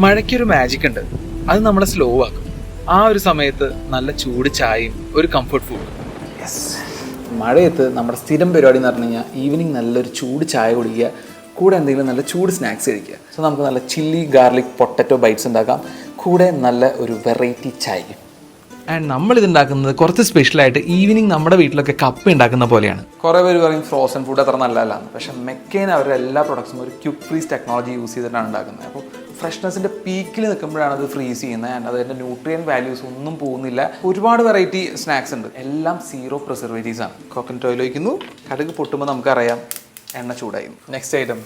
മഴയ്ക്കൊരു magic ഉണ്ട്, അത് നമ്മളെ സ്ലോ ആക്കും. ആ ഒരു സമയത്ത് നല്ല ചൂട് ചായയും ഒരു കംഫർട്ട് ഫുഡും. യെസ്, മഴയത്ത് നമ്മുടെ സ്ഥിരം പരിപാടി എന്ന് പറഞ്ഞു കഴിഞ്ഞാൽ ഈവനിങ് നല്ലൊരു ചൂട് ചായ കുടിക്കുക, കൂടെ എന്തെങ്കിലും നല്ല ചൂട് സ്നാക്സ് കഴിക്കുക. സോ നമുക്ക് നല്ല ചില്ലി ഗാർലിക് പൊട്ടറ്റോ ബൈറ്റ്സ് ഉണ്ടാക്കാം, കൂടെ നല്ല ഒരു വെറൈറ്റി ചായ. ആൻഡ് നമ്മളിത് ഉണ്ടാക്കുന്നത് കുറച്ച് സ്പെഷ്യലായിട്ട് ഈവനിങ് നമ്മുടെ വീട്ടിലൊക്കെ കപ്പ ഉണ്ടാക്കുന്ന പോലെയാണ്. കുറേ പേര് പറയും ഫ്രോസൺ ഫുഡ് അത്ര നല്ലതല്ലാന്ന്, പക്ഷേ മെക്കെയിൻ അവരുടെ എല്ലാ പ്രൊഡക്ട്സും ഒരു ക്യുക്ക് ഫ്രീസ് ടെക്നോളജി യൂസ് ചെയ്തിട്ടാണ് ഉണ്ടാക്കുന്നത്. അപ്പോൾ ഫ്രഷ്നെസ്സിൻ്റെ പീക്കിൽ നിൽക്കുമ്പോഴാണ് അത് ഫ്രീസ് ചെയ്യുന്നത്. ആൻഡ് അതിൻ്റെ ന്യൂട്രിയൻ വാല്യൂസ് ഒന്നും പോകുന്നില്ല. ഒരുപാട് വെറൈറ്റി സ്നാക്സ് ഉണ്ട്, എല്ലാം 0 പ്രിസർവേറ്റീവ്സ് ആണ്. കോക്കനട്ട് ഓയിൽ ഒഴിക്കുന്നു, കടുക് പൊട്ടുമ്പോൾ നമുക്കറിയാം എണ്ണ ചൂടായി. Next item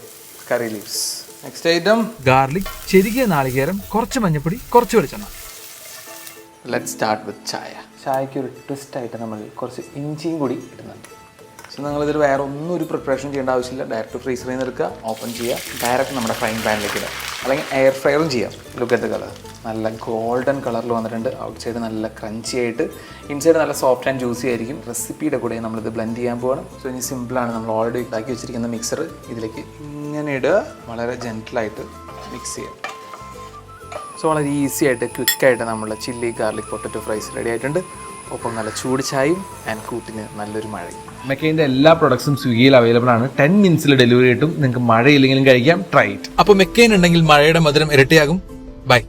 curry leaves. Next item garlic, ചെരുകിയ നാളികേരം, കുറച്ച് മഞ്ഞപ്പൊടി, കുറച്ച് വെളിച്ചെണ്ണ. ലെറ്റ് സ്റ്റാർട്ട് വിത്ത് ചായ. ചായയ്ക്ക് ഒരു ട്വിസ്റ്റായിട്ട് നമ്മൾ കുറച്ച് ഇഞ്ചിയും കൂടി ഇടുന്നുണ്ട്. സോ നിങ്ങളിതിൽ വേറെ ഒന്നും ഒരു പ്രിപ്പറേഷൻ ചെയ്യേണ്ട ആവശ്യമില്ല. ഡയറക്റ്റ് ഫ്രീസറിൽ നിന്ന് എടുക്കുക, ഓപ്പൺ ചെയ്യുക, ഡയറക്റ്റ് നമ്മുടെ ഫ്രൈങ് പാനിലേക്ക് ഇടുക, അല്ലെങ്കിൽ എയർ ഫ്രയറും ചെയ്യാം. ലുക്ക് അറ്റ് ദ കളർ, നല്ല ഗോൾഡൻ കളറിൽ വന്നിട്ടുണ്ട്. ഔട്ട് സൈഡ് നല്ല ക്രഞ്ചി ആയിട്ട്, ഇൻസൈഡ് നല്ല സോഫ്റ്റ് ആൻഡ് ജ്യൂസി ആയിരിക്കും. റെസിപ്പിയുടെ കൂടെ നമ്മളിത് ബ്ലെൻഡ് ചെയ്യാൻ പോകണം. സോ ഇനി സിമ്പിളാണ്. നമ്മൾ ഓൾറെഡി ഉണ്ടാക്കി വെച്ചിരിക്കുന്ന മിക്സർ ഇതിലേക്ക് ഇങ്ങനെ ഇടുക, വളരെ ജെൻറ്റിലായിട്ട് മിക്സ് ചെയ്യുക. സോ വളരെ ഈസി ആയിട്ട് ക്വിക്കായിട്ട് നമ്മൾ chilli garlic potato fries ready ആയിട്ടുണ്ട്. ഒപ്പം നല്ല ചൂട് ചായയും ആൻഡ് കൂട്ടിന് നല്ലൊരു മഴയും. മെക്കൈൻ്റെ എല്ലാ പ്രൊഡക്ട്സും സ്വിഗ്ഗിയിൽ അവൈലബിൾ ആണ്. 10 മിനിറ്റ്സിൽ ഡെലിവറി കിട്ടും. നിങ്ങൾക്ക് മഴയില്ലെങ്കിലും കഴിക്കാം. Try it. അപ്പോൾ മെക്കൈൻ ഉണ്ടെങ്കിൽ മഴയുടെ മധുരം ഇരട്ടിയാകും. ബൈ.